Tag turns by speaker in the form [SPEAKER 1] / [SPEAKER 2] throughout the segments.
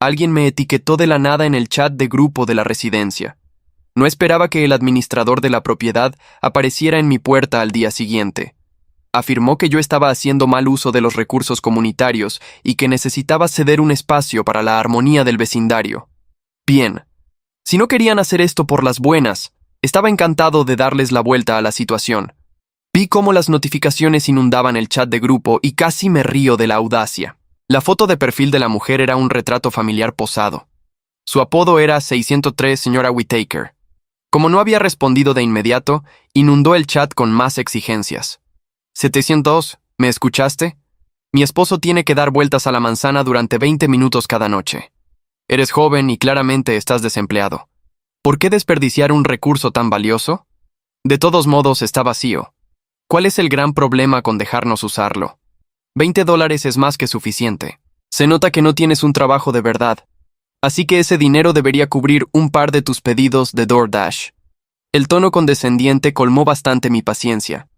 [SPEAKER 1] Alguien me etiquetó de la nada en el chat de grupo de la residencia. No esperaba que el administrador de la propiedad apareciera en mi puerta al día siguiente. Afirmó que yo estaba haciendo mal uso de los recursos comunitarios y que necesitaba ceder un espacio para la armonía del vecindario. Bien, si no querían hacer esto por las buenas, estaba encantado de darles la vuelta a la situación. Vi cómo las notificaciones inundaban el chat de grupo y casi me río de la audacia. La foto de perfil de la mujer era un retrato familiar posado. Su apodo era 603 señora Whittaker. Como no había respondido de inmediato, inundó el chat con más exigencias. 702, ¿me escuchaste? Mi esposo tiene que dar vueltas a la manzana durante 20 minutos cada noche. Eres joven y claramente estás desempleado. ¿Por qué desperdiciar un recurso tan valioso? De todos modos, está vacío. ¿Cuál es el gran problema con dejarnos usarlo? $20 es más que suficiente. Se nota que no tienes un trabajo de verdad. Así que ese dinero debería cubrir un par de tus pedidos de DoorDash. El tono condescendiente colmó bastante mi paciencia.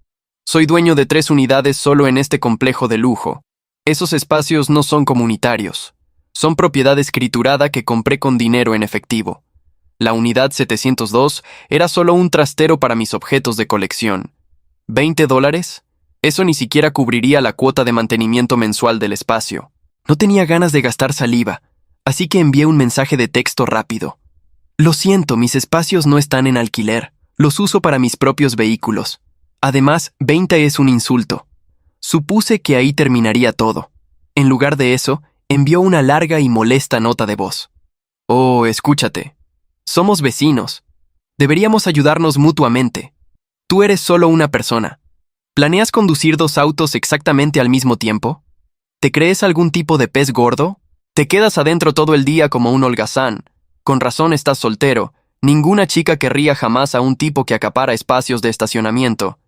[SPEAKER 1] Soy dueño de 3 unidades solo en este complejo de lujo. Esos espacios no son comunitarios. Son propiedad escriturada que compré con dinero en efectivo. La unidad 702 era solo un trastero para mis objetos de colección. ¿$20? Eso ni siquiera cubriría la cuota de mantenimiento mensual del espacio. No tenía ganas de gastar saliva, así que envié un mensaje de texto rápido. Lo siento, mis espacios no están en alquiler. Los uso para mis propios vehículos. Además, 20 es un insulto. Supuse que ahí terminaría todo. En lugar de eso, envió una larga y molesta nota de voz. Oh, escúchate. Somos vecinos. Deberíamos ayudarnos mutuamente. Tú eres solo una persona. ¿Planeas conducir 2 autos exactamente al mismo tiempo? ¿Te crees algún tipo de pez gordo? Te quedas adentro todo el día como un holgazán. Con razón estás soltero. Ninguna chica querría jamás a un tipo que acapara espacios de estacionamiento.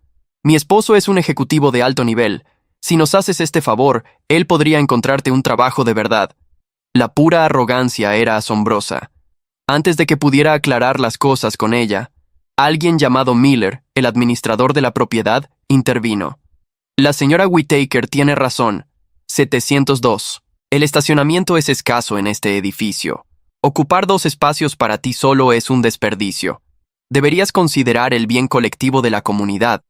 [SPEAKER 1] Mi esposo es un ejecutivo de alto nivel. Si nos haces este favor, él podría encontrarte un trabajo de verdad. La pura arrogancia era asombrosa. Antes de que pudiera aclarar las cosas con ella, alguien llamado Miller, el administrador de la propiedad, intervino. La señora Whittaker tiene razón. 702. El estacionamiento es escaso en este edificio. Ocupar 2 espacios para ti solo es un desperdicio. Deberías considerar el bien colectivo de la comunidad.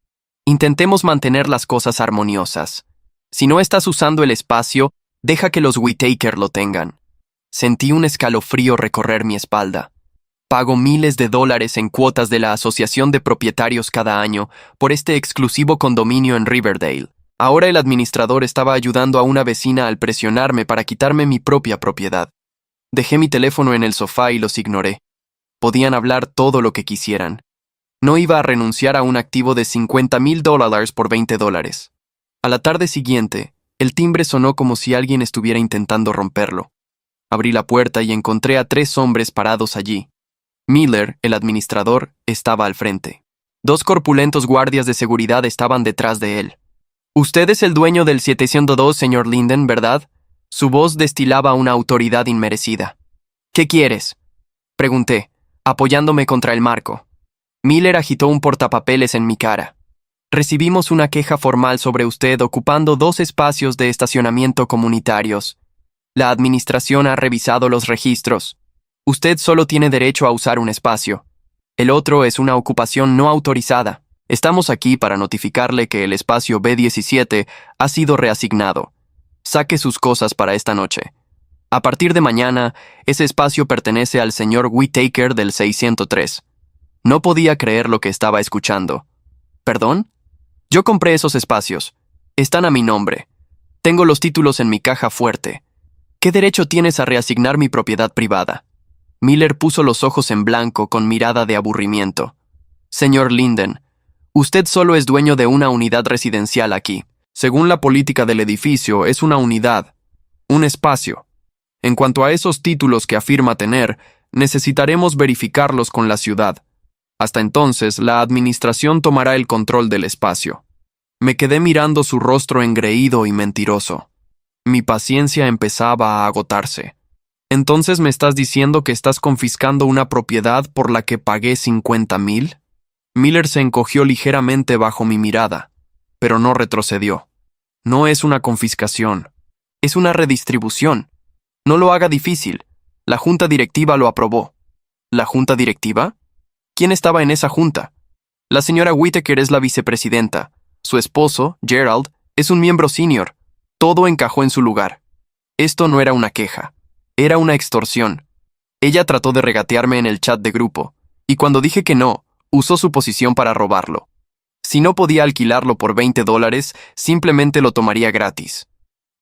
[SPEAKER 1] Intentemos mantener las cosas armoniosas. Si no estás usando el espacio, deja que los Whittaker lo tengan. Sentí un escalofrío recorrer mi espalda. Pago miles de dólares en cuotas de la Asociación de Propietarios cada año por este exclusivo condominio en Riverdale. Ahora el administrador estaba ayudando a una vecina al presionarme para quitarme mi propia propiedad. Dejé mi teléfono en el sofá y los ignoré. Podían hablar todo lo que quisieran. No iba a renunciar a un activo de $50,000 por $20. A la tarde siguiente, el timbre sonó como si alguien estuviera intentando romperlo. Abrí la puerta y encontré a 3 hombres parados allí. Miller, el administrador, estaba al frente. 2 corpulentos guardias de seguridad estaban detrás de él. «Usted es el dueño del 702, señor Linden, ¿verdad?» Su voz destilaba una autoridad inmerecida. «¿Qué quieres?», pregunté, apoyándome contra el marco. Miller agitó un portapapeles en mi cara. «Recibimos una queja formal sobre usted ocupando 2 espacios de estacionamiento comunitarios. La administración ha revisado los registros. Usted solo tiene derecho a usar un espacio. El otro es una ocupación no autorizada. Estamos aquí para notificarle que el espacio B17 ha sido reasignado. Saque sus cosas para esta noche. A partir de mañana, ese espacio pertenece al señor Whittaker del 603. No podía creer lo que estaba escuchando. ¿Perdón? Yo compré esos espacios. Están a mi nombre. Tengo los títulos en mi caja fuerte. ¿Qué derecho tienes a reasignar mi propiedad privada? Miller puso los ojos en blanco con mirada de aburrimiento. Señor Linden, usted solo es dueño de una unidad residencial aquí. Según la política del edificio, es una unidad, un espacio. En cuanto a esos títulos que afirma tener, necesitaremos verificarlos con la ciudad. Hasta entonces, la administración tomará el control del espacio. Me quedé mirando su rostro engreído y mentiroso. Mi paciencia empezaba a agotarse. ¿Entonces me estás diciendo que estás confiscando una propiedad por la que pagué $50,000? Miller se encogió ligeramente bajo mi mirada, pero no retrocedió. No es una confiscación, es una redistribución. No lo haga difícil. La junta directiva lo aprobó. ¿La junta directiva? ¿Quién estaba en esa junta? La señora Whittaker es la vicepresidenta. Su esposo, Gerald, es un miembro senior. Todo encajó en su lugar. Esto no era una queja. Era una extorsión. Ella trató de regatearme en el chat de grupo, y cuando dije que no, usó su posición para robarlo. Si no podía alquilarlo por $20, simplemente lo tomaría gratis.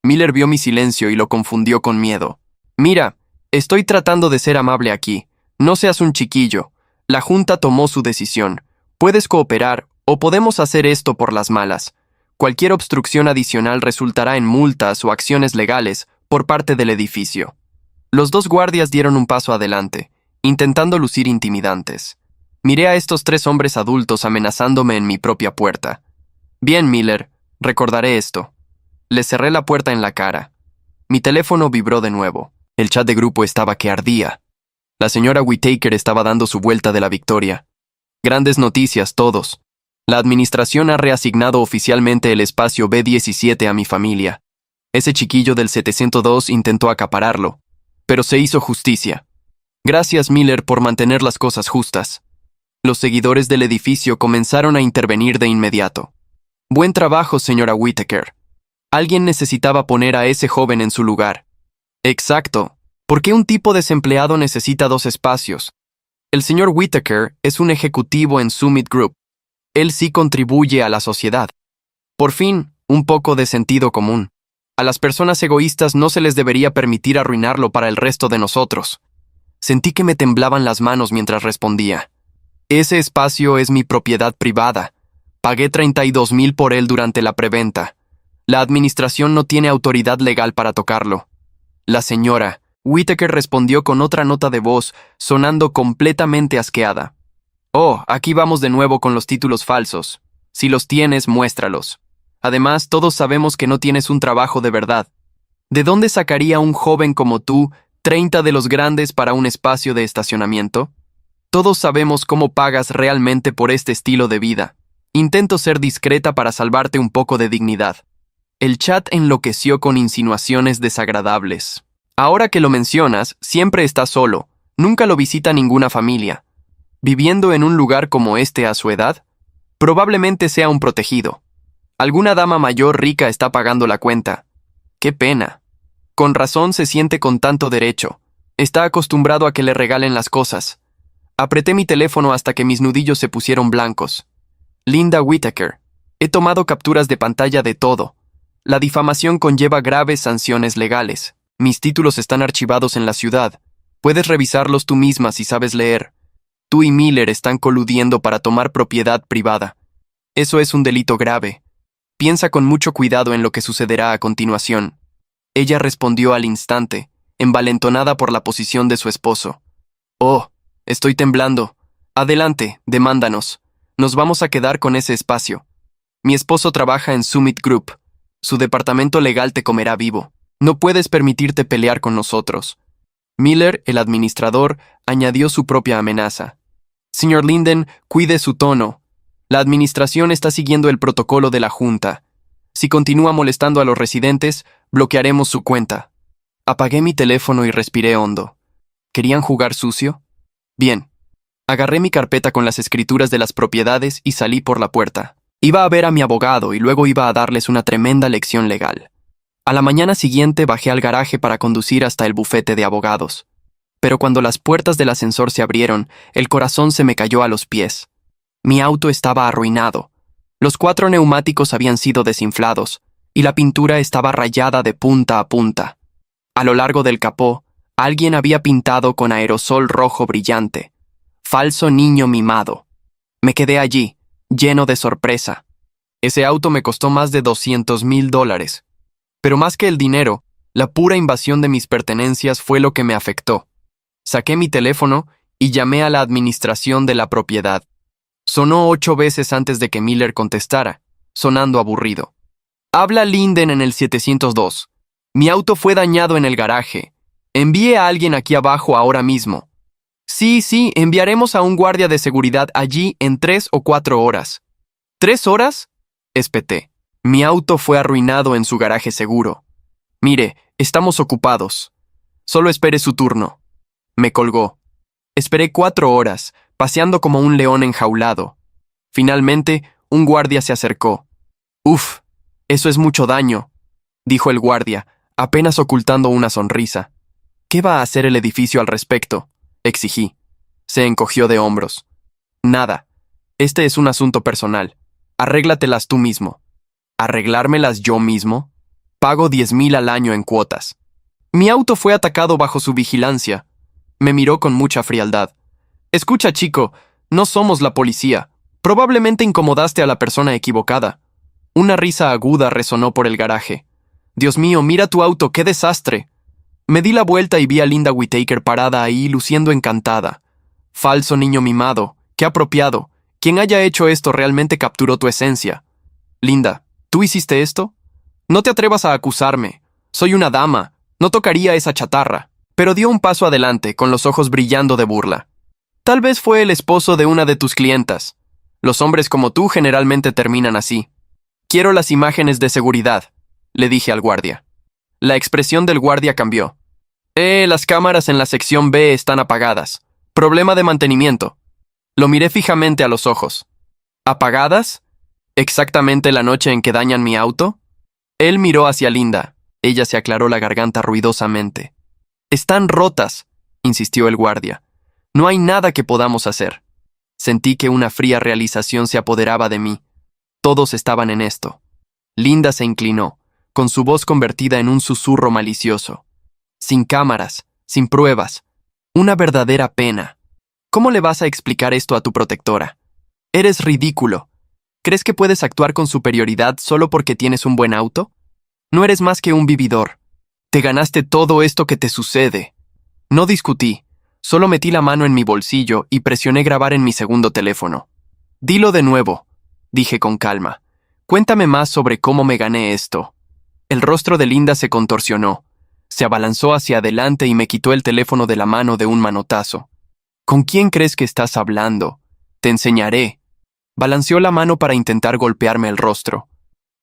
[SPEAKER 1] Miller vio mi silencio y lo confundió con miedo. Mira, estoy tratando de ser amable aquí. No seas un chiquillo. La junta tomó su decisión. Puedes cooperar o podemos hacer esto por las malas. Cualquier obstrucción adicional resultará en multas o acciones legales por parte del edificio. Los dos guardias dieron un paso adelante, intentando lucir intimidantes. Miré a estos 3 hombres adultos amenazándome en mi propia puerta. Bien, Miller, recordaré esto. Le cerré la puerta en la cara. Mi teléfono vibró de nuevo. El chat de grupo estaba que ardía. La señora Whittaker estaba dando su vuelta de la victoria. Grandes noticias, todos. La administración ha reasignado oficialmente el espacio B17 a mi familia. Ese chiquillo del 702 intentó acapararlo, pero se hizo justicia. Gracias, Miller, por mantener las cosas justas. Los seguidores del edificio comenzaron a intervenir de inmediato. Buen trabajo, señora Whittaker. Alguien necesitaba poner a ese joven en su lugar. Exacto. ¿Por qué un tipo desempleado necesita 2 espacios? El señor Whittaker es un ejecutivo en Summit Group. Él sí contribuye a la sociedad. Por fin, un poco de sentido común. A las personas egoístas no se les debería permitir arruinarlo para el resto de nosotros. Sentí que me temblaban las manos mientras respondía. Ese espacio es mi propiedad privada. Pagué $32,000 por él durante la preventa. La administración no tiene autoridad legal para tocarlo. La señora Whittaker respondió con otra nota de voz, sonando completamente asqueada. Oh, aquí vamos de nuevo con los títulos falsos. Si los tienes, muéstralos. Además, todos sabemos que no tienes un trabajo de verdad. ¿De dónde sacaría un joven como tú 30 de los grandes para un espacio de estacionamiento? Todos sabemos cómo pagas realmente por este estilo de vida. Intento ser discreta para salvarte un poco de dignidad. El chat enloqueció con insinuaciones desagradables. Ahora que lo mencionas, siempre está solo. Nunca lo visita ninguna familia. Viviendo en un lugar como este a su edad, probablemente sea un protegido. Alguna dama mayor rica está pagando la cuenta. ¡Qué pena! Con razón se siente con tanto derecho. Está acostumbrado a que le regalen las cosas. Apreté mi teléfono hasta que mis nudillos se pusieron blancos. Linda Whittaker, he tomado capturas de pantalla de todo. La difamación conlleva graves sanciones legales. Mis títulos están archivados en la ciudad. Puedes revisarlos tú misma si sabes leer. Tú y Miller están coludiendo para tomar propiedad privada. Eso es un delito grave. Piensa con mucho cuidado en lo que sucederá a continuación. Ella respondió al instante, envalentonada por la posición de su esposo. Oh, estoy temblando. Adelante, demándanos. Nos vamos a quedar con ese espacio. Mi esposo trabaja en Summit Group. Su departamento legal te comerá vivo. No puedes permitirte pelear con nosotros. Miller, el administrador, añadió su propia amenaza. Señor Linden, cuide su tono. La administración está siguiendo el protocolo de la junta. Si continúa molestando a los residentes, bloquearemos su cuenta. Apagué mi teléfono y respiré hondo. ¿Querían jugar sucio? Bien. Agarré mi carpeta con las escrituras de las propiedades y salí por la puerta. Iba a ver a mi abogado y luego iba a darles una tremenda lección legal. A la mañana siguiente bajé al garaje para conducir hasta el bufete de abogados. Pero cuando las puertas del ascensor se abrieron, el corazón se me cayó a los pies. Mi auto estaba arruinado. Los 4 neumáticos habían sido desinflados, y la pintura estaba rayada de punta a punta. A lo largo del capó, alguien había pintado con aerosol rojo brillante. Falso niño mimado. Me quedé allí, lleno de sorpresa. Ese auto me costó más de $200,000. Pero más que el dinero, la pura invasión de mis pertenencias fue lo que me afectó. Saqué mi teléfono y llamé a la administración de la propiedad. Sonó 8 veces antes de que Miller contestara, sonando aburrido. Habla Linden en el 702. Mi auto fue dañado en el garaje. Envíe a alguien aquí abajo ahora mismo. Sí, enviaremos a un guardia de seguridad allí en 3 o 4 horas. ¿3 horas? Espeté. Mi auto fue arruinado en su garaje seguro. Mire, estamos ocupados. Solo espere su turno. Me colgó. Esperé 4 horas, paseando como un león enjaulado. Finalmente, un guardia se acercó. «Uf, eso es mucho daño», dijo el guardia, apenas ocultando una sonrisa. «¿Qué va a hacer el edificio al respecto?», exigí. Se encogió de hombros. «Nada. Este es un asunto personal. Arréglatelas tú mismo». ¿Arreglármelas yo mismo? Pago 10,000 al año en cuotas. Mi auto fue atacado bajo su vigilancia. Me miró con mucha frialdad. «Escucha, chico, no somos la policía. Probablemente incomodaste a la persona equivocada». Una risa aguda resonó por el garaje. «Dios mío, mira tu auto, qué desastre». Me di la vuelta y vi a Linda Whittaker parada ahí, luciendo encantada. «Falso niño mimado, qué apropiado. Quien haya hecho esto realmente capturó tu esencia». «Linda, ¿tú hiciste esto? No te atrevas a acusarme. Soy una dama, no tocaría esa chatarra». Pero dio un paso adelante, con los ojos brillando de burla. «Tal vez fue el esposo de una de tus clientas. Los hombres como tú generalmente terminan así». «Quiero las imágenes de seguridad», le dije al guardia. La expresión del guardia cambió. Las cámaras en la sección B están apagadas. Problema de mantenimiento». Lo miré fijamente a los ojos. «¿Apagadas? ¿Exactamente la noche en que dañan mi auto?». Él miró hacia Linda. Ella se aclaró la garganta ruidosamente. «Están rotas», insistió el guardia. «No hay nada que podamos hacer». Sentí que una fría realización se apoderaba de mí. Todos estaban en esto. Linda se inclinó, con su voz convertida en un susurro malicioso. «Sin cámaras, sin pruebas. Una verdadera pena. ¿Cómo le vas a explicar esto a tu protectora? Eres ridículo. ¿Crees que puedes actuar con superioridad solo porque tienes un buen auto? No eres más que un vividor. Te ganaste todo esto que te sucede». No discutí, solo metí la mano en mi bolsillo y presioné grabar en mi segundo teléfono. «Dilo de nuevo», dije con calma. «Cuéntame más sobre cómo me gané esto». El rostro de Linda se contorsionó. Se abalanzó hacia adelante y me quitó el teléfono de la mano de un manotazo. «¿Con quién crees que estás hablando? Te enseñaré». Balanceó la mano para intentar golpearme el rostro.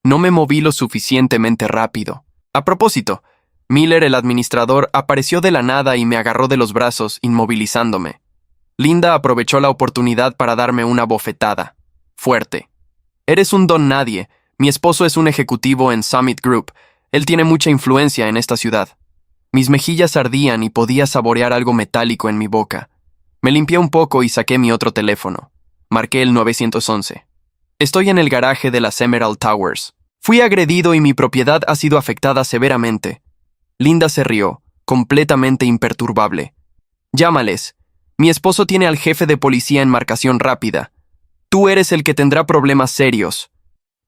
[SPEAKER 1] No me moví lo suficientemente rápido. A propósito, Miller, el administrador, apareció de la nada y me agarró de los brazos, inmovilizándome. Linda aprovechó la oportunidad para darme una bofetada. Fuerte. «Eres un don nadie. Mi esposo es un ejecutivo en Summit Group. Él tiene mucha influencia en esta ciudad». Mis mejillas ardían y podía saborear algo metálico en mi boca. Me limpié un poco y saqué mi otro teléfono. Marqué el 911. «Estoy en el garaje de las Emerald Towers. Fui agredido y mi propiedad ha sido afectada severamente». Linda se rió, completamente imperturbable. «Llámales. Mi esposo tiene al jefe de policía en marcación rápida. Tú eres el que tendrá problemas serios».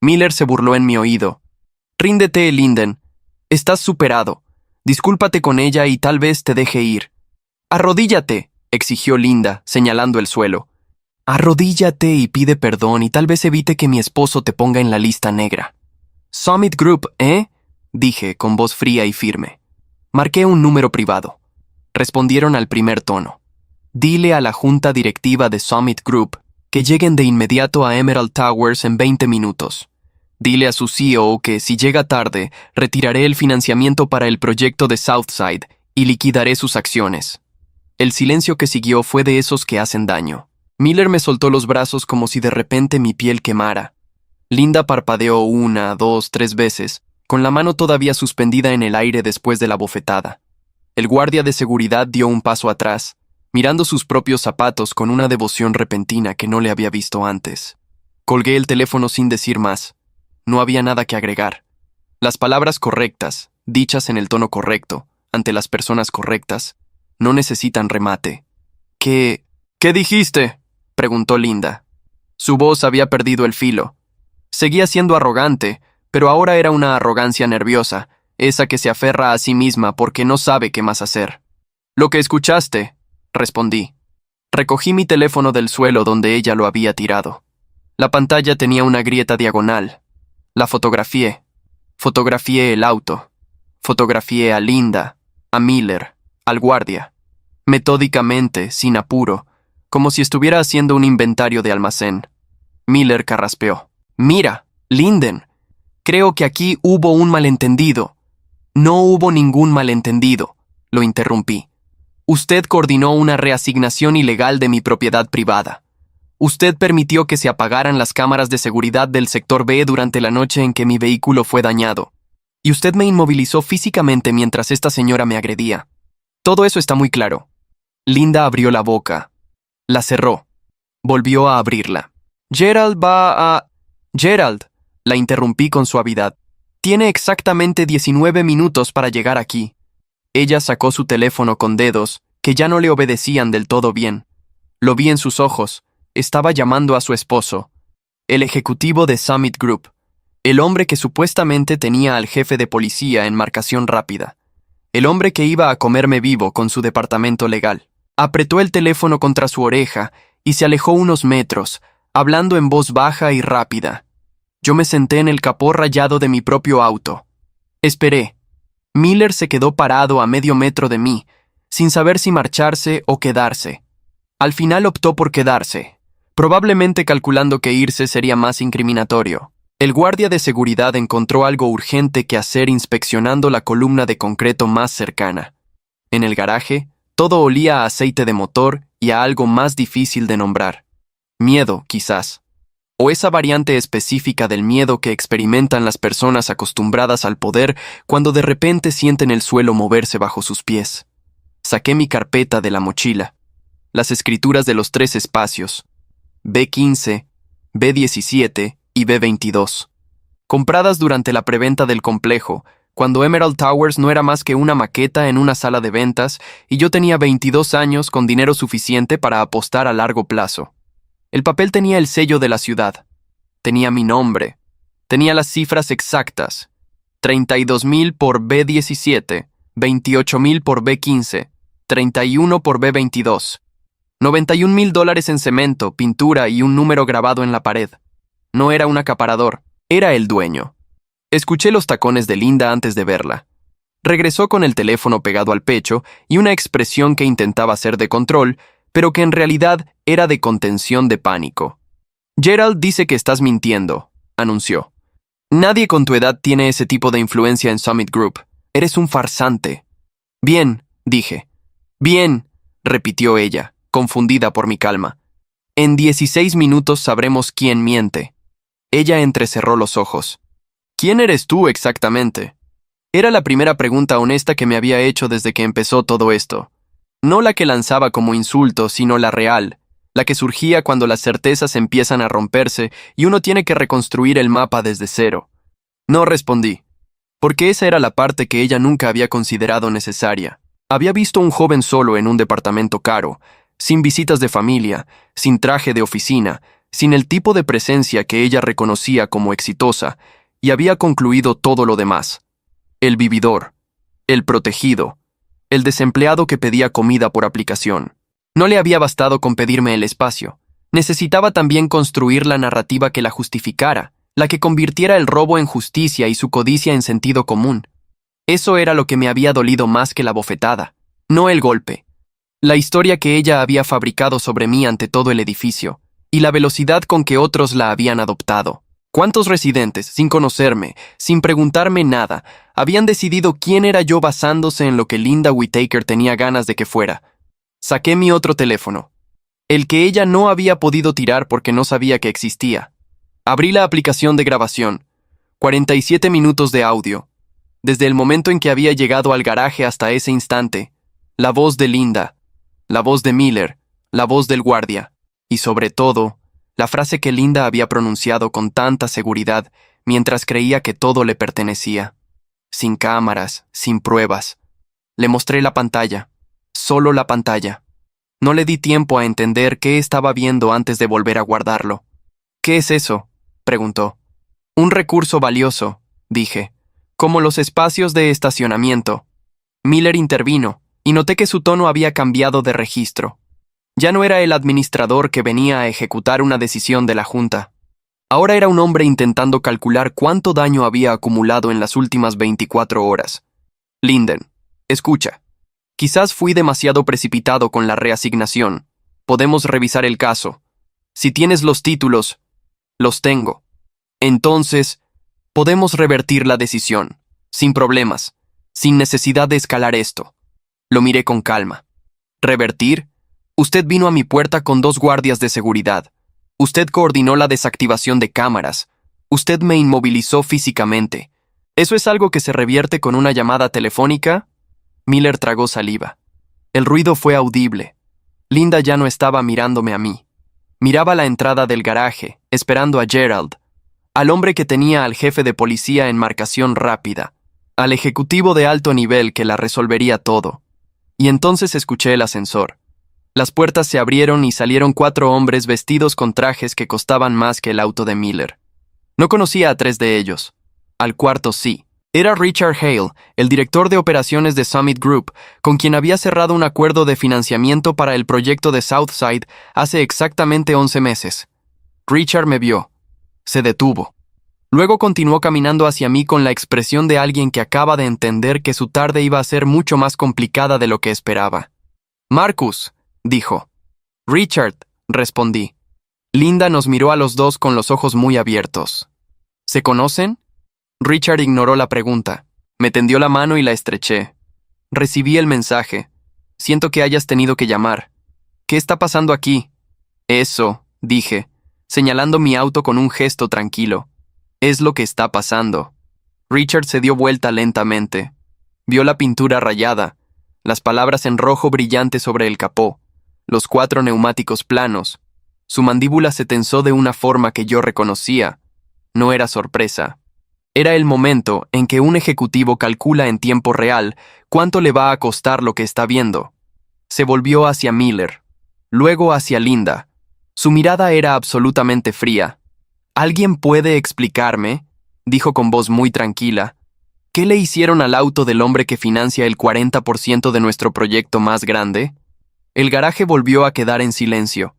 [SPEAKER 1] Miller se burló en mi oído. «Ríndete, Linden. Estás superado. Discúlpate con ella y tal vez te deje ir». «Arrodíllate», exigió Linda, señalando el suelo. «Arrodíllate y pide perdón y tal vez evite que mi esposo te ponga en la lista negra». «Summit Group, ¿eh?», dije con voz fría y firme. Marqué un número privado. Respondieron al primer tono. «Dile a la junta directiva de Summit Group que lleguen de inmediato a Emerald Towers en 20 minutos. Dile a su CEO que, si llega tarde, retiraré el financiamiento para el proyecto de Southside y liquidaré sus acciones». El silencio que siguió fue de esos que hacen daño. Miller me soltó los brazos como si de repente mi piel quemara. Linda parpadeó 1, 2, 3 veces, con la mano todavía suspendida en el aire después de la bofetada. El guardia de seguridad dio un paso atrás, mirando sus propios zapatos con una devoción repentina que no le había visto antes. Colgué el teléfono sin decir más. No había nada que agregar. Las palabras correctas, dichas en el tono correcto, ante las personas correctas, no necesitan remate. ¿Qué dijiste?», preguntó Linda. Su voz había perdido el filo. Seguía siendo arrogante, pero ahora era una arrogancia nerviosa, esa que se aferra a sí misma porque no sabe qué más hacer. «Lo que escuchaste», respondí. Recogí mi teléfono del suelo donde ella lo había tirado. La pantalla tenía una grieta diagonal. La fotografié. Fotografié el auto. Fotografié a Linda, a Miller, al guardia. Metódicamente, sin apuro, como si estuviera haciendo un inventario de almacén. Miller carraspeó. «Mira, Linden, creo que aquí hubo un malentendido». «No hubo ningún malentendido», lo interrumpí. Usted coordinó una reasignación ilegal de mi propiedad privada. Usted permitió que se apagaran las cámaras de seguridad del sector B durante la noche en que mi vehículo fue dañado. Y usted me inmovilizó físicamente mientras esta señora me agredía. Todo eso está muy claro. Linda abrió la boca. La cerró. Volvió a abrirla. Gerald va a... Gerald, la interrumpí con suavidad. Tiene exactamente 19 minutos para llegar aquí. Ella sacó su teléfono con dedos que ya no le obedecían del todo bien. Lo vi en sus ojos. Estaba llamando a su esposo, el ejecutivo de Summit Group, el hombre que supuestamente tenía al jefe de policía en marcación rápida, el hombre que iba a comerme vivo con su departamento legal. Apretó el teléfono contra su oreja y se alejó unos metros, hablando en voz baja y rápida. Yo me senté en el capó rayado de mi propio auto. Esperé. Miller se quedó parado a medio metro de mí, sin saber si marcharse o quedarse. Al final optó por quedarse, probablemente calculando que irse sería más incriminatorio. El guardia de seguridad encontró algo urgente que hacer inspeccionando la columna de concreto más cercana. En el garaje, todo olía a aceite de motor y a algo más difícil de nombrar. Miedo, quizás. O esa variante específica del miedo que experimentan las personas acostumbradas al poder cuando de repente sienten el suelo moverse bajo sus pies. Saqué mi carpeta de la mochila. Las escrituras de los 3 espacios, B15, B17 y B22, compradas durante la preventa del complejo, cuando Emerald Towers no era más que una maqueta en una sala de ventas y yo tenía 22 años con dinero suficiente para apostar a largo plazo. El papel tenía el sello de la ciudad, tenía mi nombre, tenía las cifras exactas, 32,000 por B17, 28,000 por B15, 31 por B22. $91,000 en cemento, pintura y un número grabado en la pared. No era un acaparador, era el dueño. Escuché los tacones de Linda antes de verla. Regresó con el teléfono pegado al pecho y una expresión que intentaba ser de control, pero que en realidad era de contención de pánico. Gerald dice que estás mintiendo, anunció. Nadie con tu edad tiene ese tipo de influencia en Summit Group. Eres un farsante. Bien, dije. Bien, repitió ella, confundida por mi calma. En 16 minutos sabremos quién miente. Ella entrecerró los ojos. ¿Quién eres tú exactamente? Era la primera pregunta honesta que me había hecho desde que empezó todo esto. No la que lanzaba como insulto, sino la real, la que surgía cuando las certezas empiezan a romperse y uno tiene que reconstruir el mapa desde cero. No respondí, porque esa era la parte que ella nunca había considerado necesaria. Había visto un joven solo en un departamento caro, sin visitas de familia, sin traje de oficina, sin el tipo de presencia que ella reconocía como exitosa, y había concluido todo lo demás. El vividor, el protegido, el desempleado que pedía comida por aplicación. No le había bastado con pedirme el espacio. Necesitaba también construir la narrativa que la justificara, la que convirtiera el robo en justicia y su codicia en sentido común. Eso era lo que me había dolido más que la bofetada, no el golpe. La historia que ella había fabricado sobre mí ante todo el edificio, y la velocidad con que otros la habían adoptado. ¿Cuántos residentes, sin conocerme, sin preguntarme nada, habían decidido quién era yo basándose en lo que Linda Whittaker tenía ganas de que fuera? Saqué mi otro teléfono, el que ella no había podido tirar porque no sabía que existía. Abrí la aplicación de grabación. 47 minutos de audio. Desde el momento en que había llegado al garaje hasta ese instante, la voz de Linda, la voz de Miller, la voz del guardia, y sobre todo, la frase que Linda había pronunciado con tanta seguridad mientras creía que todo le pertenecía. Sin cámaras, sin pruebas. Le mostré la pantalla, solo la pantalla. No le di tiempo a entender qué estaba viendo antes de volver a guardarlo. ¿Qué es eso?, preguntó. Un recurso valioso, dije, como los espacios de estacionamiento. Miller intervino, y noté que su tono había cambiado de registro. Ya no era el administrador que venía a ejecutar una decisión de la Junta. Ahora era un hombre intentando calcular cuánto daño había acumulado en las últimas 24 horas. Linden, escucha. Quizás fui demasiado precipitado con la reasignación. Podemos revisar el caso. Si tienes los títulos, los tengo. Entonces, podemos revertir la decisión, sin problemas, sin necesidad de escalar esto. Lo miré con calma. ¿Revertir? Usted vino a mi puerta con 2 guardias de seguridad. Usted coordinó la desactivación de cámaras. Usted me inmovilizó físicamente. ¿Eso es algo que se revierte con una llamada telefónica? Miller tragó saliva. El ruido fue audible. Linda ya no estaba mirándome a mí. Miraba la entrada del garaje, esperando a Gerald, al hombre que tenía al jefe de policía en marcación rápida, al ejecutivo de alto nivel que la resolvería todo. Y entonces escuché el ascensor. Las puertas se abrieron y salieron 4 hombres vestidos con trajes que costaban más que el auto de Miller. No conocía a 3 de ellos. Al cuarto sí. Era Richard Hale, el director de operaciones de Summit Group, con quien había cerrado un acuerdo de financiamiento para el proyecto de Southside hace exactamente 11 meses. Richard me vio. Se detuvo. Luego continuó caminando hacia mí con la expresión de alguien que acaba de entender que su tarde iba a ser mucho más complicada de lo que esperaba. «Marcus», dijo. «Richard», respondí. Linda nos miró a los dos con los ojos muy abiertos. «¿Se conocen?» Richard ignoró la pregunta. Me tendió la mano y la estreché. «Recibí el mensaje. Siento que hayas tenido que llamar. ¿Qué está pasando aquí?» «Eso», dije, señalando mi auto con un gesto tranquilo. «Es lo que está pasando». Richard se dio vuelta lentamente. Vio la pintura rayada, las palabras en rojo brillante sobre el capó, los 4 neumáticos planos. Su mandíbula se tensó de una forma que yo reconocía. No era sorpresa. Era el momento en que un ejecutivo calcula en tiempo real cuánto le va a costar lo que está viendo. Se volvió hacia Miller, luego hacia Linda. Su mirada era absolutamente fría. «¿Alguien puede explicarme?», dijo con voz muy tranquila. «¿Qué le hicieron al auto del hombre que financia el 40% de nuestro proyecto más grande?» El garaje volvió a quedar en silencio.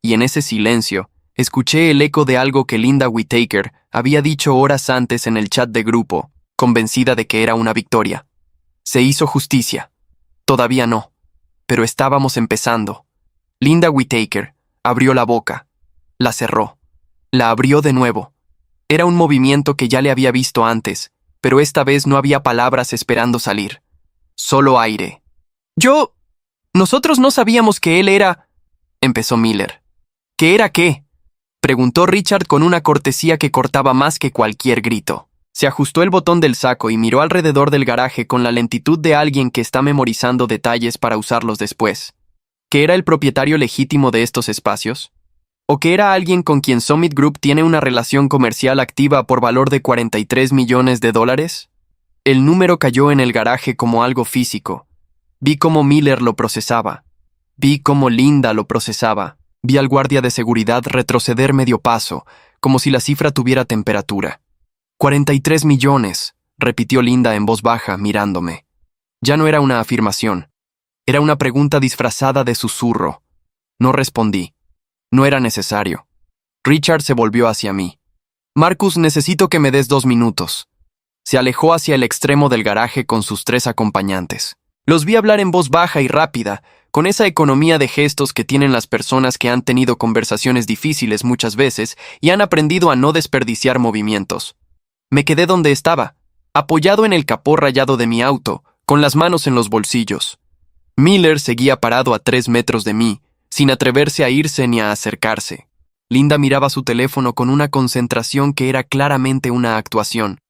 [SPEAKER 1] Y en ese silencio, escuché el eco de algo que Linda Whittaker había dicho horas antes en el chat de grupo, convencida de que era una victoria. Se hizo justicia. Todavía no. Pero estábamos empezando. Linda Whittaker abrió la boca. La cerró. La abrió de nuevo. Era un movimiento que ya le había visto antes, pero esta vez no había palabras esperando salir. Solo aire. Nosotros no sabíamos que él era... empezó Miller. ¿Qué era qué?, preguntó Richard con una cortesía que cortaba más que cualquier grito. Se ajustó el botón del saco y miró alrededor del garaje con la lentitud de alguien que está memorizando detalles para usarlos después. ¿Que era el propietario legítimo de estos espacios? ¿O que era alguien con quien Summit Group tiene una relación comercial activa por valor de $43 millones? El número cayó en el garaje como algo físico. Vi cómo Miller lo procesaba. Vi cómo Linda lo procesaba. Vi al guardia de seguridad retroceder medio paso, como si la cifra tuviera temperatura. 43 millones, repitió Linda en voz baja, mirándome. Ya no era una afirmación. Era una pregunta disfrazada de susurro. No respondí. No era necesario. Richard se volvió hacia mí. «Marcus, necesito que me des 2 minutos». Se alejó hacia el extremo del garaje con sus 3 acompañantes. Los vi hablar en voz baja y rápida, con esa economía de gestos que tienen las personas que han tenido conversaciones difíciles muchas veces y han aprendido a no desperdiciar movimientos. Me quedé donde estaba, apoyado en el capó rayado de mi auto, con las manos en los bolsillos. Miller seguía parado a 3 metros de mí, sin atreverse a irse ni a acercarse. Linda miraba su teléfono con una concentración que era claramente una actuación.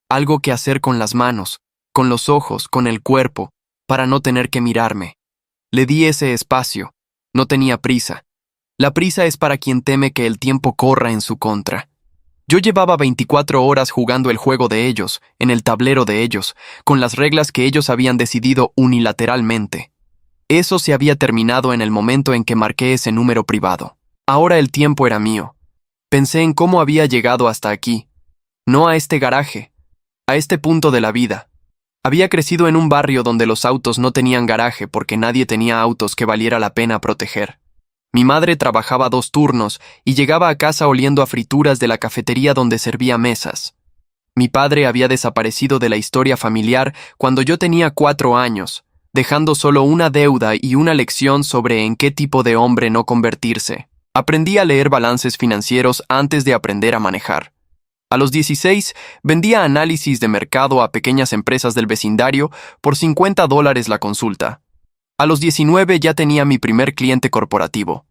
[SPEAKER 1] Algo que hacer con las manos, con los ojos, con el cuerpo, para no tener que mirarme. Le di ese espacio. No tenía prisa. La prisa es para quien teme que el tiempo corra en su contra. Yo llevaba 24 horas jugando el juego de ellos, en el tablero de ellos, con las reglas que ellos habían decidido unilateralmente. Eso se había terminado en el momento en que marqué ese número privado. Ahora el tiempo era mío. Pensé en cómo había llegado hasta aquí. No a este garaje, a este punto de la vida. Había crecido en un barrio donde los autos no tenían garaje porque nadie tenía autos que valiera la pena proteger. Mi madre trabajaba 2 turnos y llegaba a casa oliendo a frituras de la cafetería donde servía mesas. Mi padre había desaparecido de la historia familiar cuando yo tenía 4 años, dejando solo una deuda y una lección sobre en qué tipo de hombre no convertirse. Aprendí a leer balances financieros antes de aprender a manejar. A los 16, vendía análisis de mercado a pequeñas empresas del vecindario por $50 la consulta. A los 19 ya tenía mi primer cliente corporativo.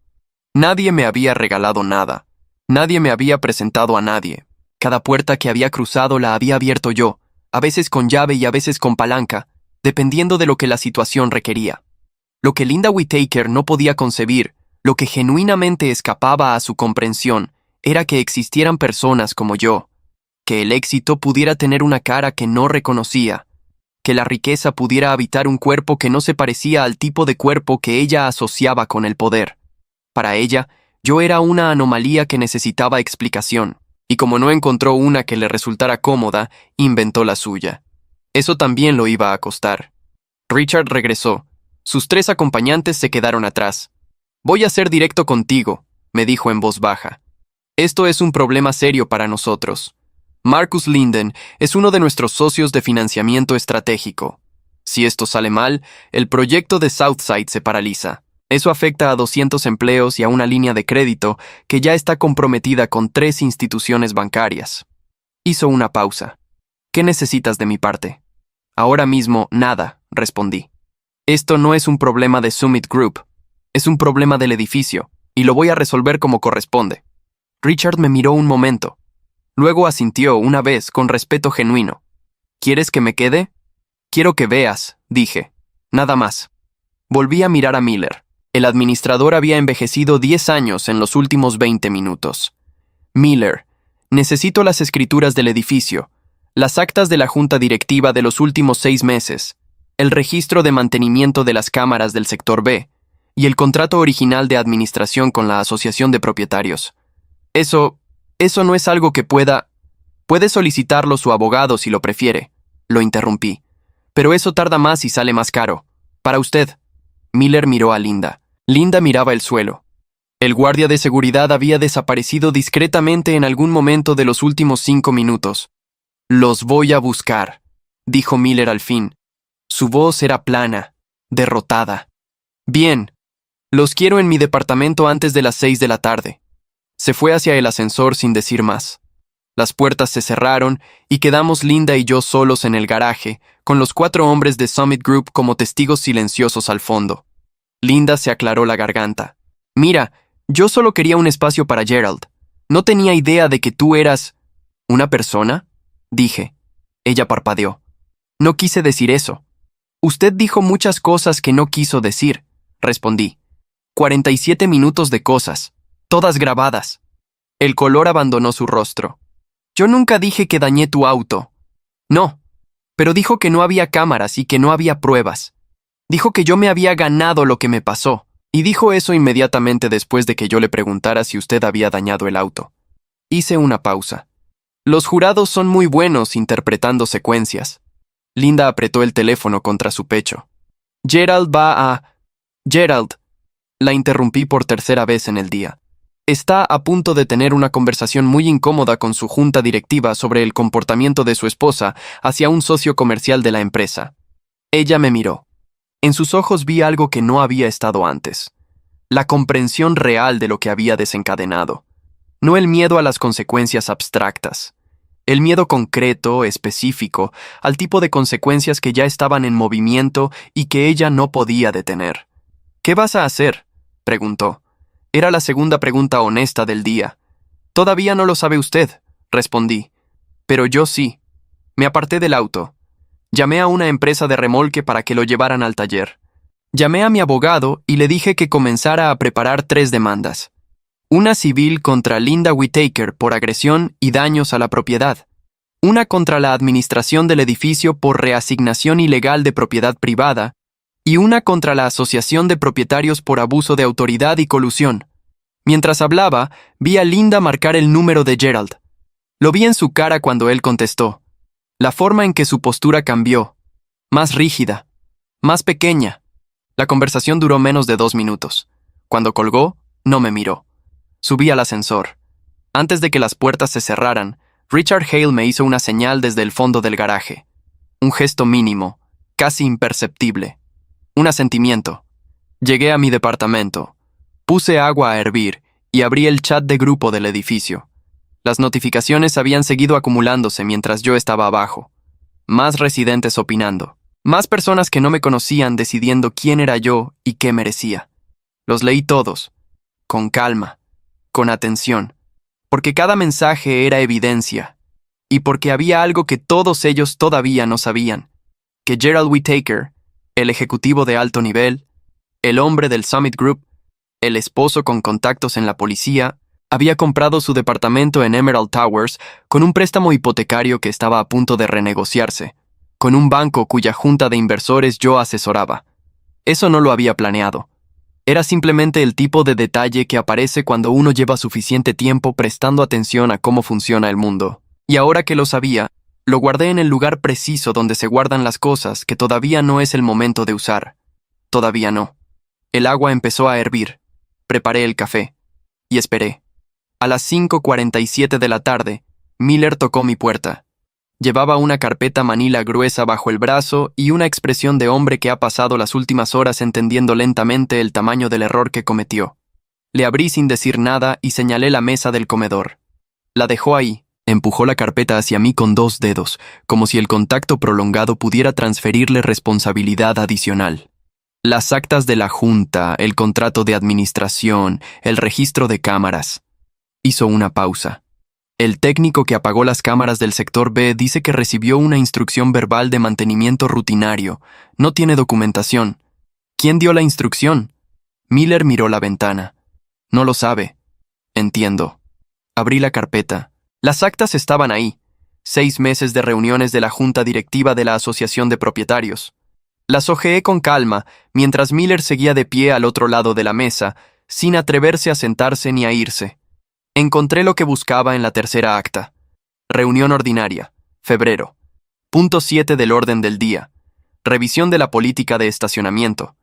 [SPEAKER 1] Nadie me había regalado nada. Nadie me había presentado a nadie. Cada puerta que había cruzado la había abierto yo, a veces con llave y a veces con palanca, dependiendo de lo que la situación requería. Lo que Linda Whittaker no podía concebir, lo que genuinamente escapaba a su comprensión, era que existieran personas como yo, que el éxito pudiera tener una cara que no reconocía, que la riqueza pudiera habitar un cuerpo que no se parecía al tipo de cuerpo que ella asociaba con el poder. Para ella, yo era una anomalía que necesitaba explicación, y como no encontró una que le resultara cómoda, inventó la suya. Eso también lo iba a costar. Richard regresó. Sus 3 acompañantes se quedaron atrás. «Voy a ser directo contigo», me dijo en voz baja. «Esto es un problema serio para nosotros. Marcus Linden es uno de nuestros socios de financiamiento estratégico. Si esto sale mal, el proyecto de Southside se paraliza. Eso afecta a 200 empleos y a una línea de crédito que ya está comprometida con 3 instituciones bancarias». Hizo una pausa. «¿Qué necesitas de mi parte?» «Ahora mismo, nada», respondí. «Esto no es un problema de Summit Group. Es un problema del edificio, y lo voy a resolver como corresponde». Richard me miró un momento. Luego asintió una vez con respeto genuino. «¿Quieres que me quede?» «Quiero que veas», dije. «Nada más». Volví a mirar a Miller. El administrador había envejecido 10 años en los últimos 20 minutos. «Miller, necesito las escrituras del edificio, las actas de la junta directiva de los últimos 6 meses, el registro de mantenimiento de las cámaras del sector B y el contrato original de administración con la asociación de propietarios. Eso no es algo que pueda... Puede solicitarlo su abogado si lo prefiere», lo interrumpí. «Pero eso tarda más y sale más caro. Para usted». Miller miró a Linda. Linda miraba el suelo. El guardia de seguridad había desaparecido discretamente en algún momento de los últimos 5 minutos. «Los voy a buscar», dijo Miller al fin. Su voz era plana, derrotada. «Bien. Los quiero en mi departamento antes de las 6 de la tarde». Se fue hacia el ascensor sin decir más. Las puertas se cerraron y quedamos Linda y yo solos en el garaje, con los 4 hombres de Summit Group como testigos silenciosos al fondo. Linda se aclaró la garganta. «Mira, yo solo quería un espacio para Gerald. No tenía idea de que tú eras... ¿Una persona?», dije. Ella parpadeó. «No quise decir eso». «Usted dijo muchas cosas que no quiso decir», respondí. 47 minutos de cosas, todas grabadas. El color abandonó su rostro. «Yo nunca dije que dañé tu auto». «No, pero dijo que no había cámaras y que no había pruebas. Dijo que yo me había ganado lo que me pasó, y dijo eso inmediatamente después de que yo le preguntara si usted había dañado el auto». Hice una pausa. «Los jurados son muy buenos interpretando secuencias». Linda apretó el teléfono contra su pecho. «Gerald va a... Gerald», la interrumpí por 3ª vez en el día. «Está a punto de tener una conversación muy incómoda con su junta directiva sobre el comportamiento de su esposa hacia un socio comercial de la empresa». Ella me miró. En sus ojos vi algo que no había estado antes. La comprensión real de lo que había desencadenado. No el miedo a las consecuencias abstractas. El miedo concreto, específico, al tipo de consecuencias que ya estaban en movimiento y que ella no podía detener. «¿Qué vas a hacer?», preguntó. Era la segunda pregunta honesta del día. «Todavía no lo sabe usted», respondí. «Pero yo sí». Me aparté del auto. Llamé a una empresa de remolque para que lo llevaran al taller. Llamé a mi abogado y le dije que comenzara a preparar 3 demandas. Una civil contra Linda Whittaker por agresión y daños a la propiedad. Una contra la administración del edificio por reasignación ilegal de propiedad privada. Y una contra la asociación de propietarios por abuso de autoridad y colusión. Mientras hablaba, vi a Linda marcar el número de Gerald. Lo vi en su cara cuando él contestó. La forma en que su postura cambió. Más rígida. Más pequeña. La conversación duró menos de 2 minutos. Cuando colgó, no me miró. Subí al ascensor. Antes de que las puertas se cerraran, Richard Hale me hizo una señal desde el fondo del garaje. Un gesto mínimo, casi imperceptible. Un asentimiento. Llegué a mi departamento. Puse agua a hervir y abrí el chat de grupo del edificio. Las notificaciones habían seguido acumulándose mientras yo estaba abajo. Más residentes opinando. Más personas que no me conocían decidiendo quién era yo y qué merecía. Los leí todos, con calma, con atención, porque cada mensaje era evidencia, y porque había algo que todos ellos todavía no sabían, que Gerald Whittaker, el ejecutivo de alto nivel, el hombre del Summit Group, el esposo con contactos en la policía, había comprado su departamento en Emerald Towers con un préstamo hipotecario que estaba a punto de renegociarse, con un banco cuya junta de inversores yo asesoraba. Eso no lo había planeado. Era simplemente el tipo de detalle que aparece cuando uno lleva suficiente tiempo prestando atención a cómo funciona el mundo. Y ahora que lo sabía, lo guardé en el lugar preciso donde se guardan las cosas que todavía no es el momento de usar. Todavía no. El agua empezó a hervir. Preparé el café. Y esperé. A las 5:47 de la tarde, Miller tocó mi puerta. Llevaba una carpeta manila gruesa bajo el brazo y una expresión de hombre que ha pasado las últimas horas entendiendo lentamente el tamaño del error que cometió. Le abrí sin decir nada y señalé la mesa del comedor. La dejó ahí. Empujó la carpeta hacia mí con 2 dedos, como si el contacto prolongado pudiera transferirle responsabilidad adicional. Las actas de la junta, el contrato de administración, el registro de cámaras. Hizo una pausa. El técnico que apagó las cámaras del sector B dice que recibió una instrucción verbal de mantenimiento rutinario. No tiene documentación. ¿Quién dio la instrucción? Miller miró la ventana. No lo sabe. Entiendo. Abrí la carpeta. Las actas estaban ahí. 6 meses de reuniones de la junta directiva de la Asociación de Propietarios. Las hojeé con calma, mientras Miller seguía de pie al otro lado de la mesa, sin atreverse a sentarse ni a irse. Encontré lo que buscaba en la tercera acta. Reunión ordinaria, febrero. Punto 7 del orden del día. Revisión de la política de estacionamiento.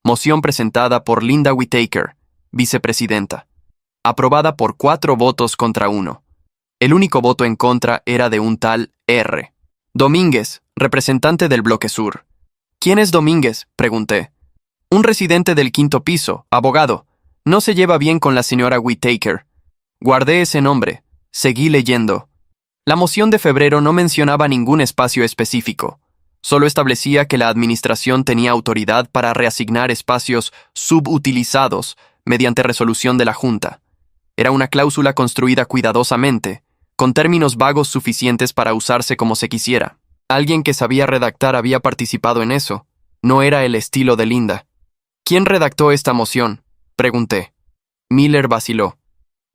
[SPEAKER 1] Moción presentada por Linda Whittaker, vicepresidenta. Aprobada por 4 votos contra 1. El único voto en contra era de un tal R. Domínguez, representante del Bloque Sur. ¿Quién es Domínguez?, pregunté. Un residente del 5º piso, abogado. No se lleva bien con la señora Whittaker. Guardé ese nombre. Seguí leyendo. La moción de febrero no mencionaba ningún espacio específico. Solo establecía que la administración tenía autoridad para reasignar espacios subutilizados mediante resolución de la Junta. Era una cláusula construida cuidadosamente, con términos vagos suficientes para usarse como se quisiera. Alguien que sabía redactar había participado en eso. No era el estilo de Linda. ¿Quién redactó esta moción?, pregunté. Miller vaciló.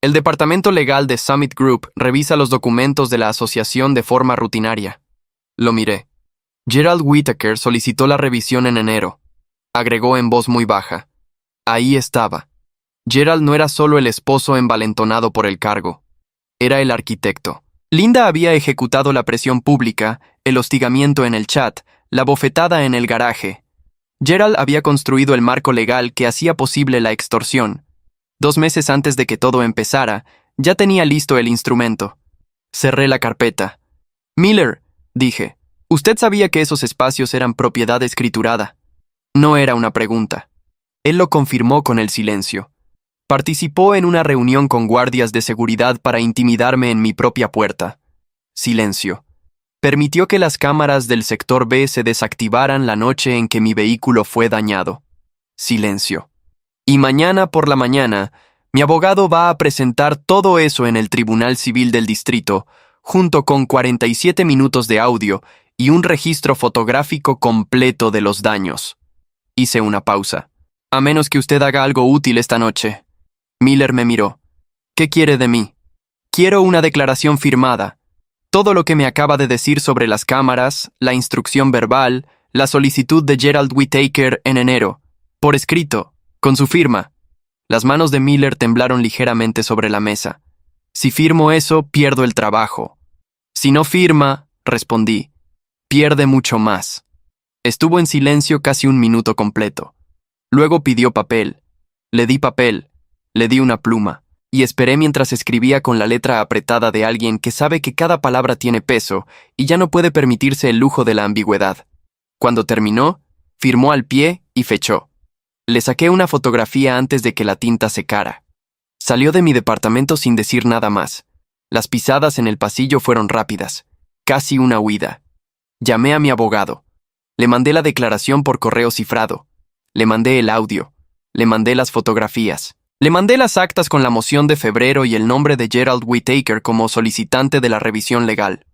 [SPEAKER 1] El departamento legal de Summit Group revisa los documentos de la asociación de forma rutinaria. Lo miré. Gerald Whittaker solicitó la revisión en enero. Agregó en voz muy baja. Ahí estaba. Gerald no era solo el esposo envalentonado por el cargo. Era el arquitecto. Linda había ejecutado la presión pública, el hostigamiento en el chat, la bofetada en el garaje. Gerald había construido el marco legal que hacía posible la extorsión. 2 meses antes de que todo empezara, ya tenía listo el instrumento. Cerré la carpeta. Miller, dije, usted sabía que esos espacios eran propiedad escriturada. No era una pregunta. Él lo confirmó con el silencio. Participó en una reunión con guardias de seguridad para intimidarme en mi propia puerta. Silencio. Permitió que las cámaras del sector B se desactivaran la noche en que mi vehículo fue dañado. Silencio. Y mañana por la mañana, mi abogado va a presentar todo eso en el Tribunal Civil del Distrito, junto con 47 minutos de audio y un registro fotográfico completo de los daños. Hice una pausa. A menos que usted haga algo útil esta noche. Miller me miró. ¿Qué quiere de mí? Quiero una declaración firmada. Todo lo que me acaba de decir sobre las cámaras, la instrucción verbal, la solicitud de Gerald Whittaker en enero. Por escrito, con su firma. Las manos de Miller temblaron ligeramente sobre la mesa. Si firmo eso, pierdo el trabajo. Si no firma, respondí, pierde mucho más. Estuvo en silencio casi 1 minuto completo. Luego pidió papel. Le di papel. Le di una pluma, y esperé mientras escribía con la letra apretada de alguien que sabe que cada palabra tiene peso y ya no puede permitirse el lujo de la ambigüedad. Cuando terminó, firmó al pie y fechó. Le saqué una fotografía antes de que la tinta secara. Salió de mi departamento sin decir nada más. Las pisadas en el pasillo fueron rápidas, casi una huida. Llamé a mi abogado. Le mandé la declaración por correo cifrado. Le mandé el audio. Le mandé las fotografías. Le mandé las actas con la moción de febrero y el nombre de Gerald Whittaker como solicitante de la revisión legal.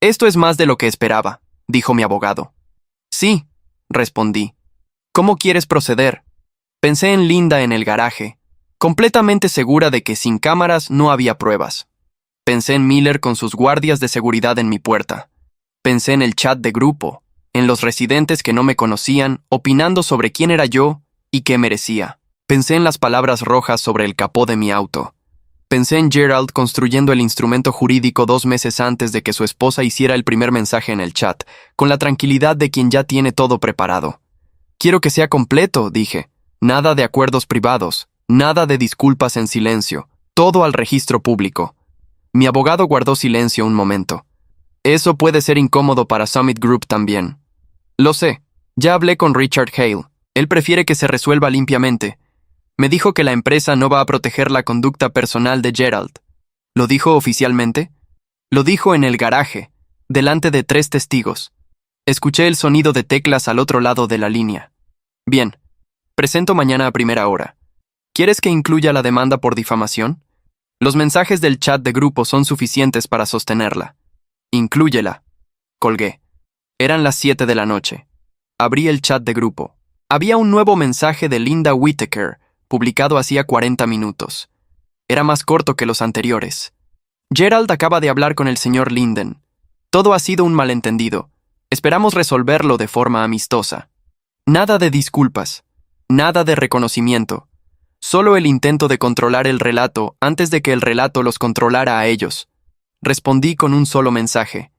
[SPEAKER 1] Esto es más de lo que esperaba, dijo mi abogado. Sí, respondí. ¿Cómo quieres proceder? Pensé en Linda en el garaje, completamente segura de que sin cámaras no había pruebas. Pensé en Miller con sus guardias de seguridad en mi puerta. Pensé en el chat de grupo, en los residentes que no me conocían, opinando sobre quién era yo y qué merecía. Pensé en las palabras rojas sobre el capó de mi auto. Pensé en Gerald construyendo el instrumento jurídico 2 meses antes de que su esposa hiciera el primer mensaje en el chat, con la tranquilidad de quien ya tiene todo preparado. Quiero que sea completo, dije. Nada de acuerdos privados, nada de disculpas en silencio, todo al registro público. Mi abogado guardó silencio un momento. Eso puede ser incómodo para Summit Group también. Lo sé, ya hablé con Richard Hale. Él prefiere que se resuelva limpiamente. Me dijo que la empresa no va a proteger la conducta personal de Gerald. ¿Lo dijo oficialmente? Lo dijo en el garaje, delante de 3 testigos. Escuché el sonido de teclas al otro lado de la línea. Bien, presento mañana a primera hora. ¿Quieres que incluya la demanda por difamación? Los mensajes del chat de grupo son suficientes para sostenerla. Inclúyela. Colgué. Eran las 7 de la noche. Abrí el chat de grupo. Había un nuevo mensaje de Linda Whittaker, publicado hacía 40 minutos. Era más corto que los anteriores. Gerald acaba de hablar con el señor Linden. Todo ha sido un malentendido. Esperamos resolverlo de forma amistosa. Nada de disculpas. Nada de reconocimiento. Solo el intento de controlar el relato antes de que el relato los controlara a ellos. Respondí con un solo mensaje.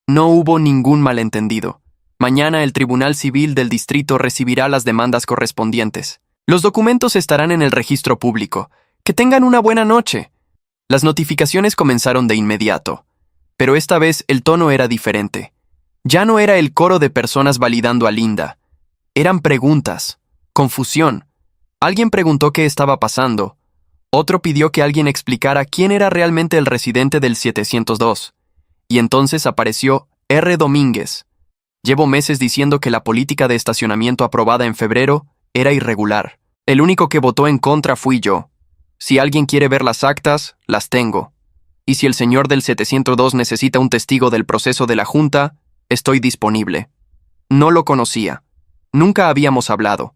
[SPEAKER 1] No hubo ningún malentendido. Mañana el Tribunal Civil del Distrito recibirá las demandas correspondientes. Los documentos estarán en el registro público. ¡Que tengan una buena noche! Las notificaciones comenzaron de inmediato. Pero esta vez el tono era diferente. Ya no era el coro de personas validando a Linda. Eran preguntas, confusión. Alguien preguntó qué estaba pasando. Otro pidió que alguien explicara quién era realmente el residente del 702. Y entonces apareció R. Domínguez. Llevo meses diciendo que la política de estacionamiento aprobada en febrero era irregular. El único que votó en contra fui yo. Si alguien quiere ver las actas, las tengo. Y si el señor del 702 necesita un testigo del proceso de la Junta, estoy disponible. No lo conocía. Nunca habíamos hablado.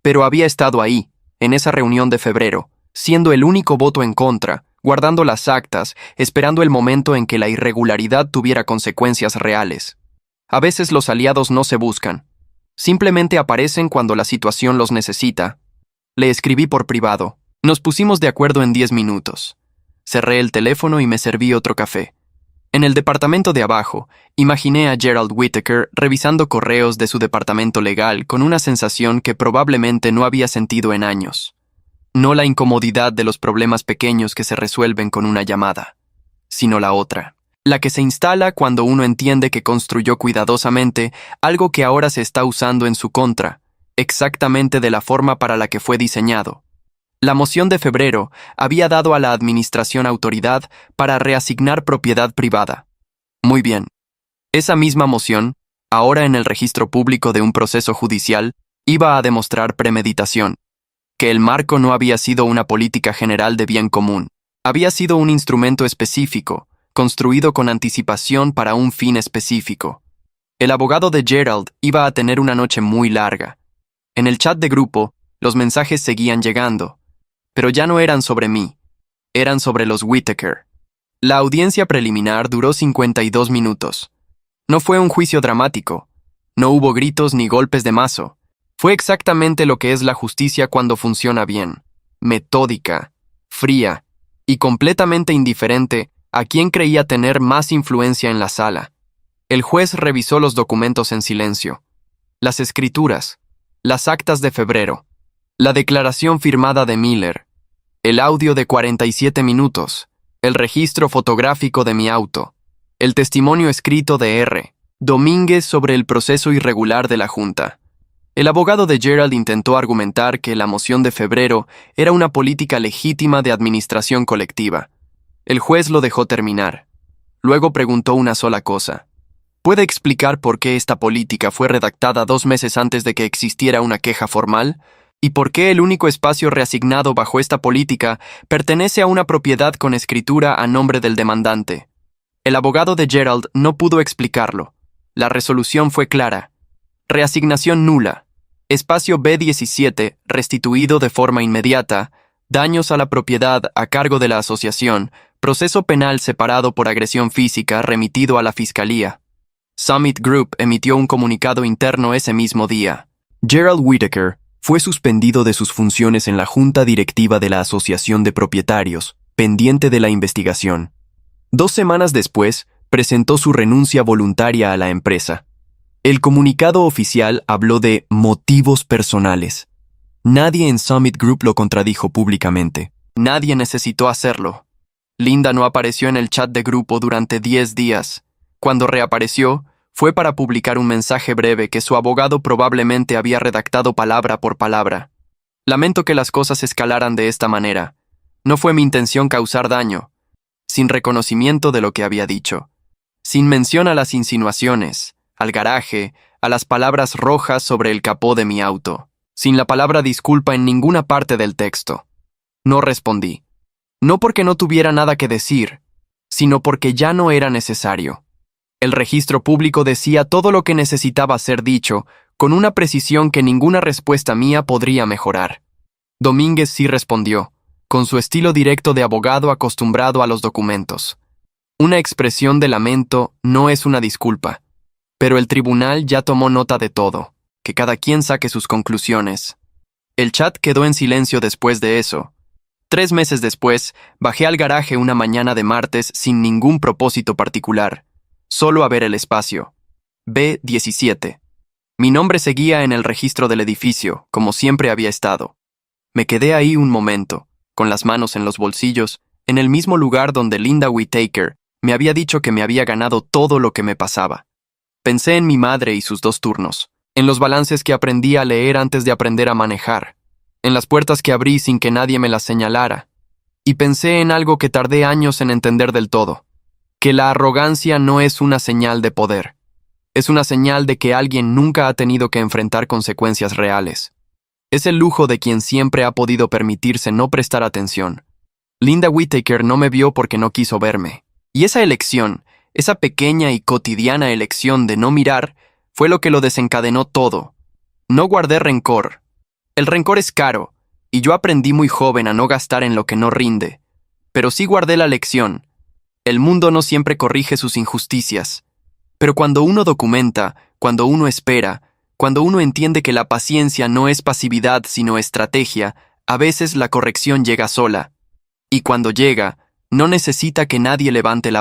[SPEAKER 1] Pero había estado ahí, en esa reunión de febrero, siendo el único voto en contra, guardando las actas, esperando el momento en que la irregularidad tuviera consecuencias reales. A veces los aliados no se buscan. Simplemente aparecen cuando la situación los necesita. Le escribí por privado. Nos pusimos de acuerdo en 10 minutos. Cerré el teléfono y me serví otro café. En el departamento de abajo, imaginé a Gerald Whittaker revisando correos de su departamento legal con una sensación que probablemente no había sentido en años. No la incomodidad de los problemas pequeños que se resuelven con una llamada, sino la otra. La que se instala cuando uno entiende que construyó cuidadosamente algo que ahora se está usando en su contra, exactamente de la forma para la que fue diseñado. La moción de febrero había dado a la administración autoridad para reasignar propiedad privada. Muy bien. Esa misma moción, ahora en el registro público de un proceso judicial, iba a demostrar premeditación, que el marco no había sido una política general de bien común, había sido un instrumento específico, construido con anticipación para un fin específico. El abogado de Gerald iba a tener una noche muy larga. En el chat de grupo, los mensajes seguían llegando, pero ya no eran sobre mí, eran sobre los Whittaker. La audiencia preliminar duró 52 minutos. No fue un juicio dramático, no hubo gritos ni golpes de mazo. Fue exactamente lo que es la justicia cuando funciona bien, metódica, fría y completamente indiferente a quien creía tener más influencia en la sala. El juez revisó los documentos en silencio. Las escrituras, las actas de febrero, la declaración firmada de Miller, el audio de 47 minutos, el registro fotográfico de mi auto, el testimonio escrito de R. Domínguez sobre el proceso irregular de la Junta. El abogado de Gerald intentó argumentar que la moción de febrero era una política legítima de administración colectiva. El juez lo dejó terminar. Luego preguntó una sola cosa. ¿Puede explicar por qué esta política fue redactada 2 meses antes de que existiera una queja formal? ¿Y por qué el único espacio reasignado bajo esta política pertenece a una propiedad con escritura a nombre del demandante? El abogado de Gerald no pudo explicarlo. La resolución fue clara. Reasignación nula. Espacio B17 restituido de forma inmediata. Daños a la propiedad a cargo de la asociación. Proceso penal separado por agresión física remitido a la Fiscalía. Summit Group emitió un comunicado interno ese mismo día. Gerald Whitaker fue suspendido de sus funciones en la junta directiva de la Asociación de Propietarios, pendiente de la investigación. 2 semanas después, presentó su renuncia voluntaria a la empresa. El comunicado oficial habló de motivos personales. Nadie en Summit Group lo contradijo públicamente. Nadie necesitó hacerlo. Linda no apareció en el chat de grupo durante 10 días. Cuando reapareció, fue para publicar un mensaje breve que su abogado probablemente había redactado palabra por palabra. Lamento que las cosas escalaran de esta manera. No fue mi intención causar daño. Sin reconocimiento de lo que había dicho. Sin mención a las insinuaciones, al garaje, a las palabras rojas sobre el capó de mi auto. Sin la palabra disculpa en ninguna parte del texto. No respondí. No porque no tuviera nada que decir, sino porque ya no era necesario. El registro público decía todo lo que necesitaba ser dicho, con una precisión que ninguna respuesta mía podría mejorar. Domínguez sí respondió, con su estilo directo de abogado acostumbrado a los documentos. Una expresión de lamento no es una disculpa, pero el tribunal ya tomó nota de todo, que cada quien saque sus conclusiones. El chat quedó en silencio después de eso. 3 meses después, bajé al garaje una mañana de martes sin ningún propósito particular. Solo a ver el espacio. B17. Mi nombre seguía en el registro del edificio, como siempre había estado. Me quedé ahí un momento, con las manos en los bolsillos, en el mismo lugar donde Linda Whitaker me había dicho que me había ganado todo lo que me pasaba. Pensé en mi madre y sus 2 turnos, en los balances que aprendí a leer antes de aprender a manejar, en las puertas que abrí sin que nadie me las señalara, y pensé en algo que tardé años en entender del todo. Que la arrogancia no es una señal de poder. Es una señal de que alguien nunca ha tenido que enfrentar consecuencias reales. Es el lujo de quien siempre ha podido permitirse no prestar atención. Linda Whitaker no me vio porque no quiso verme. Y esa elección, esa pequeña y cotidiana elección de no mirar, fue lo que lo desencadenó todo. No guardé rencor. El rencor es caro, y yo aprendí muy joven a no gastar en lo que no rinde. Pero sí guardé la lección. El mundo no siempre corrige sus injusticias, pero cuando uno documenta, cuando uno espera, cuando uno entiende que la paciencia no es pasividad sino estrategia, a veces la corrección llega sola. Y cuando llega, no necesita que nadie levante la voz.